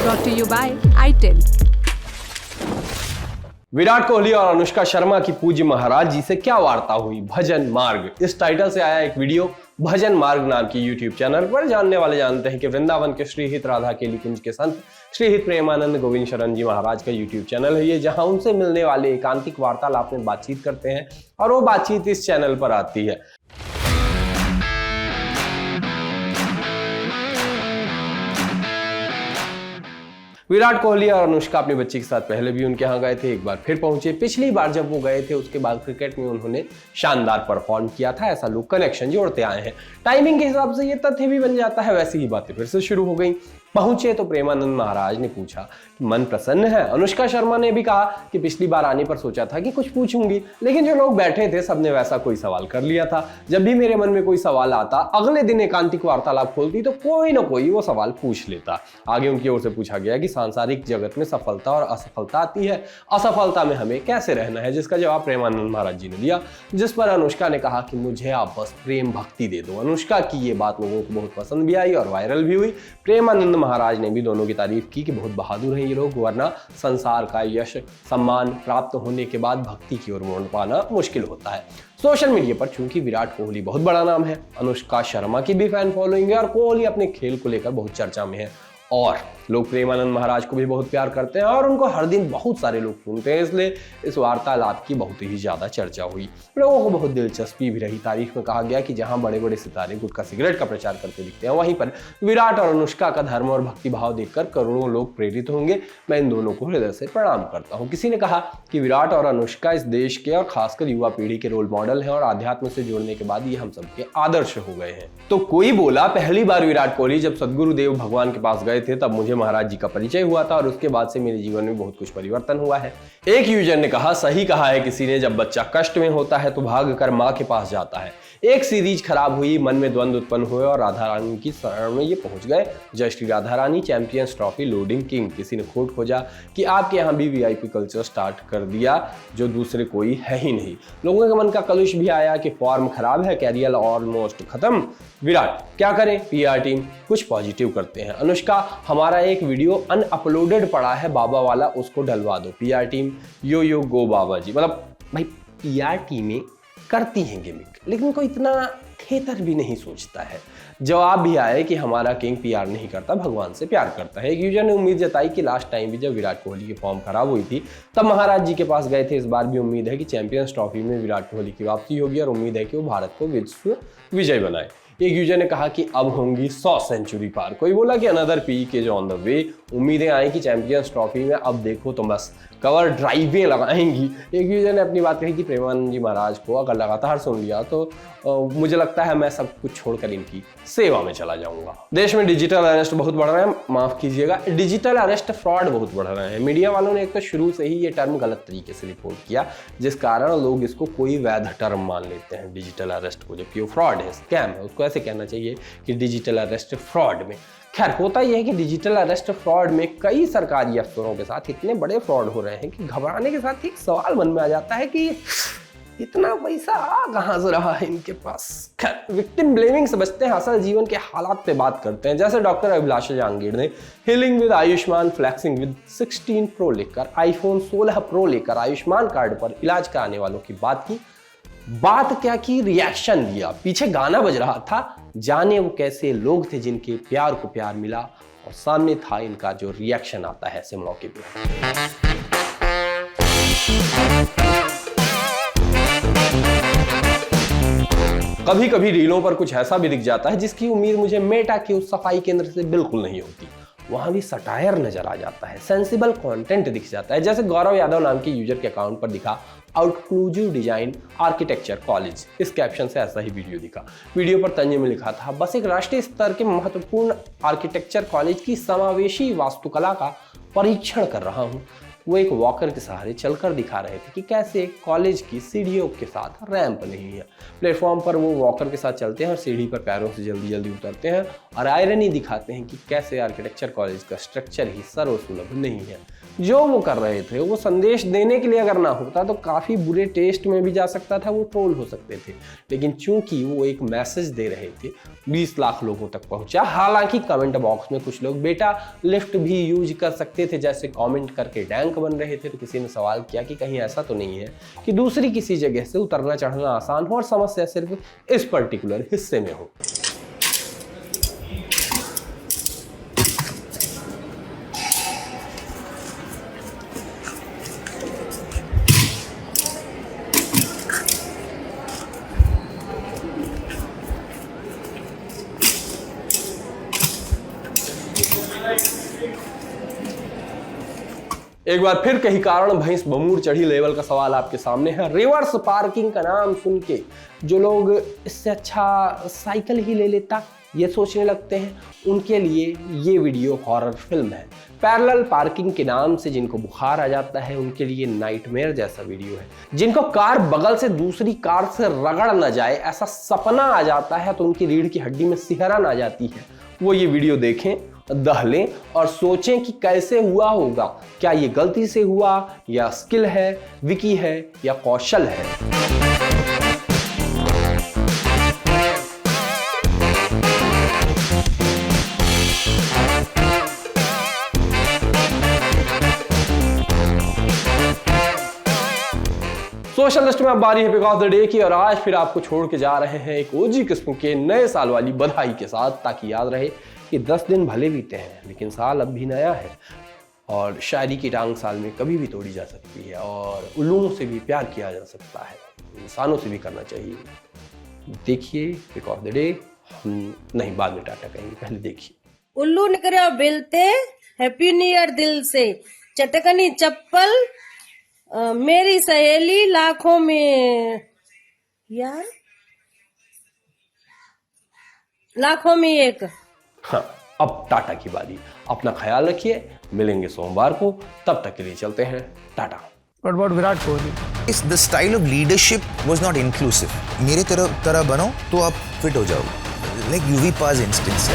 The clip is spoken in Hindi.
brought to you by itel। Virat Kohli और अनुष्का शर्मा की पूज्य महाराज जी से क्या वार्ता हुई, भजन मार्ग, इस टाइटल से आया एक वीडियो भजन मार्ग नाम की यूट्यूब चैनल पर। जानने वाले जानते हैं कि वृंदावन के श्रीहित राधा केली कुंज के संत श्रीहित प्रेमानंद गोविंद शरण जी महाराज का यूट्यूब चैनल है ये, जहां उनसे मिलने वाले एकांतिक वार्तालाप में बातचीत करते हैं और वो बातचीत इस चैनल पर आती है। विराट कोहली और अनुष्का अपनी बच्ची के साथ पहले भी उनके यहाँ गए थे, एक बार फिर पहुंचे। पिछली बार जब वो गए थे उसके बाद क्रिकेट में उन्होंने शानदार परफॉर्म किया था, ऐसा लोग कनेक्शन जोड़ते आए हैं। टाइमिंग के हिसाब से ये तथ्य भी बन जाता है, वैसी ही बातें फिर से शुरू हो गई। पहुंचे तो प्रेमानंद महाराज ने पूछा कि मन प्रसन्न है। अनुष्का शर्मा ने भी कहा कि पिछली बार आने पर सोचा था कि कुछ पूछूंगी, लेकिन जो लोग बैठे थे सबने वैसा कोई सवाल कर लिया था। जब भी मेरे मन में कोई सवाल आता, अगले दिन एकांतिक वार्तालाप खोलती तो कोई ना कोई वो सवाल पूछ लेता। आगे उनकी ओर से पूछा गया कि सांसारिक जगत में सफलता और असफलता आती है, असफलता में हमें कैसे रहना है, जिसका जवाब प्रेमानंद महाराज जी ने दिया। जिस पर अनुष्का ने कहा कि मुझे आप बस प्रेम भक्ति दे दो। अनुष्का की ये बात लोगों को बहुत पसंद भी आई और वायरल भी हुई। प्रेमानंद महाराज ने भी दोनों की तारीफ की कि बहुत बहादुर हैं ये लोग, वरना संसार का यश सम्मान प्राप्त होने के बाद भक्ति की ओर मोड़ पाना मुश्किल होता है। सोशल मीडिया पर चूंकि विराट कोहली बहुत बड़ा नाम है, अनुष्का शर्मा की भी फैन फॉलोइंग है और कोहली अपने खेल को लेकर बहुत चर्चा में है और लोग प्रेमानंद महाराज को भी बहुत प्यार करते हैं और उनको हर दिन बहुत सारे लोग सुनते हैं, इसलिए इस वार्तालाप की बहुत ही ज्यादा चर्चा हुई। लोगों को बहुत दिलचस्पी भी रही। तारीख में कहा गया कि जहां बड़े बड़े सितारे गुटखा सिगरेट का प्रचार करते दिखते हैं, वहीं पर विराट और अनुष्का का धर्म और भक्ति भाव देखकर करोड़ों लोग प्रेरित होंगे। मैं इन दोनों को हृदय से प्रणाम करता हूँ। किसी ने कहा कि विराट और अनुष्का इस देश के और खासकर युवा पीढ़ी के रोल मॉडल हैं और आध्यात्म से जुड़ने के बाद ये हम सबके आदर्श हो गए हैं। तो कोई बोला पहली बार विराट कोहली जब सदगुरुदेव भगवान के पास गए थे तब मुझे महाराज जी का परिचय हुआ था और उसके बाद से मेरे जीवन में बहुत कुछ परिवर्तन हुआ है। एक यूजर ने कहा, सही कहा है किसी ने, जब बच्चा कष्ट में होता है तो भाग कर माँ के पास जाता है। एक सीरीज खराब हुई, मन में द्वंद्व उत्पन्न हुए और राधा रानी की शरण में ये पहुंच गए। जय Shri Radha Rani, champions trophy, loading king. किसी ने खोट खोजा कि आपके यहाँ भी वीआईपी कल्चर स्टार्ट कर दिया जो दूसरे कोई है ही नहीं। लोगों के मन का कलुष भी आया कि फॉर्म खराब है, कैरियर ऑलमोस्ट खत्म। विराट क्या करें, पीआर टीम कुछ पॉजिटिव करते हैं। अनुष्का, हमारा एक वीडियो अनअपलोडेड पड़ा है बाबा वाला, उसको डलवा दो। पीआर टीम, यो गो बाबा जी। मतलब भाई पीआर टीमें करती हैं गिमिक, लेकिन कोई इतना खेतर भी नहीं सोचता है। जवाब भी आए कि हमारा किंग पीआर नहीं करता, भगवान से प्यार करता है। एक यूजर ने उम्मीद जताई कि लास्ट टाइम भी जब विराट कोहली की फॉर्म खराब हुई थी तब महाराज जी के पास गए थे। इस बार भी उम्मीद है कि चैंपियंस ट्रॉफी में विराट कोहली की वापसी होगी और उम्मीद है कि वो भारत को विश्व विजय बनाए। एक यूजर ने कहा कि अब होंगी 100 सेंचुरी पार। कोई बोला कि अनदर पी के जो ऑन द वे। उम्मीदें आई कि चैंपियंस ट्रॉफी में अब देखो तो बस कवर ड्राइवें लगाएंगी। एक यूजर ने अपनी बात कही कि प्रेमानंद जी महाराज को अगर लगातार सुन लिया तो मुझे लगता है मैं सब कुछ छोड़कर इनकी सेवा में चला जाऊंगा। देश में डिजिटल अरेस्ट बहुत बढ़ रहे हैं, माफ कीजिएगा, डिजिटल अरेस्ट फ्रॉड बहुत बढ़ रहे हैं। मीडिया वालों ने एक तो शुरू से ही ये टर्म गलत तरीके से रिपोर्ट किया, जिस कारण लोग इसको कोई वैध टर्म मान लेते हैं डिजिटल अरेस्ट को, जबकि वो फ्रॉड है, स्कैम है। उसको ऐसे कहना चाहिए कि डिजिटल अरेस्ट फ्रॉड में। खैर, होता यह है कि डिजिटल अरेस्ट फ्रॉड में कई सरकारी अफसरों के साथ इतने बड़े फ्रॉड हो रहे हैं कि घबराने के साथ एक सवाल मन में आ जाता है कि इतना पैसा आ कहां से रहा है इनके पास। खैर, विक्टिम ब्लेमिंग से बचते हैं, असल जीवन के हालात पे बात करते हैं। जैसे डॉक्टर अभिलाषा जहांगीर ने healing with Ayushman, flexing with 16 pro लेकर, आईफोन 16 प्रो लेकर आयुष्मान कार्ड पर इलाज कराने वालों की बात की। बात क्या की, रिएक्शन दिया। पीछे गाना बज रहा था, जाने वो कैसे लोग थे जिनके प्यार को प्यार मिला, और सामने था इनका जो रिएक्शन आता है ऐसे मौके पे। कभी कभी रीलों पर कुछ ऐसा भी दिख जाता है जिसकी उम्मीद मुझे मेटा के उस सफाई केंद्र से बिल्कुल नहीं होती। वहां भी सटायर नजर आ जाता है, सेंसिबल कंटेंट दिख जाता है। जैसे गौरव यादव नाम के यूजर के अकाउंट पर दिखा आउटक्लूसिव डिजाइन आर्किटेक्चर कॉलेज, इस कैप्शन से ऐसा ही वीडियो दिखा। वीडियो पर तंज में लिखा था, बस एक राष्ट्रीय स्तर के महत्वपूर्ण आर्किटेक्चर कॉलेज की समावेशी वास्तुकला का परीक्षण कर रहा हूँ। वो एक वॉकर के सहारे चलकर दिखा रहे थे कि कैसे कॉलेज की सीढ़ियों के साथ रैंप नहीं है। प्लेटफॉर्म पर वो वॉकर के साथ चलते हैं और सीढ़ी पर पैरों से जल्दी जल्दी उतरते हैं और आयरनी दिखाते हैं कि कैसे आर्किटेक्चर कॉलेज का स्ट्रक्चर ही सर्वसुलभ नहीं है। जो वो कर रहे थे वो संदेश देने के लिए अगर ना होता तो काफ़ी बुरे टेस्ट में भी जा सकता था, वो ट्रोल हो सकते थे। लेकिन चूंकि वो एक मैसेज दे रहे थे, 20 लाख लोगों तक पहुंचा। हालांकि कमेंट बॉक्स में कुछ लोग बेटा लिफ्ट भी यूज कर सकते थे जैसे कमेंट करके डैंक बन रहे थे, तो किसी ने सवाल किया कि कहीं ऐसा तो नहीं है कि दूसरी किसी जगह से उतरना चढ़ना आसान हो और समस्या सिर्फ इस पर्टिकुलर हिस्से में हो। एक बार फिर कहीं कारण भैंस बमूर चढ़ी लेवल का सवाल आपके सामने है। रिवर्स पार्किंग का नाम सुन के जो लोग इससे अच्छा साइकिल ही ले लेता ये सोचने लगते हैं, उनके लिए ये वीडियो हॉरर फिल्म है। पैरेलल पार्किंग के नाम से जिनको बुखार आ जाता है उनके लिए नाइटमेयर जैसा वीडियो है। जिनको कार बगल से दूसरी कार से रगड़ ना जाए ऐसा सपना आ जाता है तो उनकी रीढ़ की हड्डी में सिहरन आ जाती है, वो ये वीडियो देखें, दहलें और सोचें कि कैसे हुआ होगा। क्या ये गलती से हुआ या स्किल है, विकी है या कौशल है। सोशल लिस्ट में अब बारी है पिक ऑफ द डे की और आज फिर आपको छोड़ के जा रहे हैं एक ओजी किस्म के नए साल वाली बधाई के साथ, ताकि याद रहे कि 10 दिन भले बीते हैं लेकिन साल अब भी नया है और शायरी की टांग साल में कभी भी तोड़ी जा सकती है और उल्लुओं से भी प्यार किया जा सकता है, इंसानों से भी करना चाहिए। देखिए पिक ऑफ द डे, हम नहीं बाद में टाटा कहेंगे, पहले देखिए। उल्लू निकरा बेलते हैप्पी न्यू ईयर दिल से, चटकनी चप्पल मेरी सहेली लाखों में, यार लाखों में एक। हाँ, अब टाटा की बारी। अपना ख्याल रखिए, मिलेंगे सोमवार को, तब तक के लिए चलते हैं, Tata. What about Virat Kohli? The style of leadership was not inclusive. मेरे तरह बनो तो आप फिट हो जाओ, like UV Paz instance.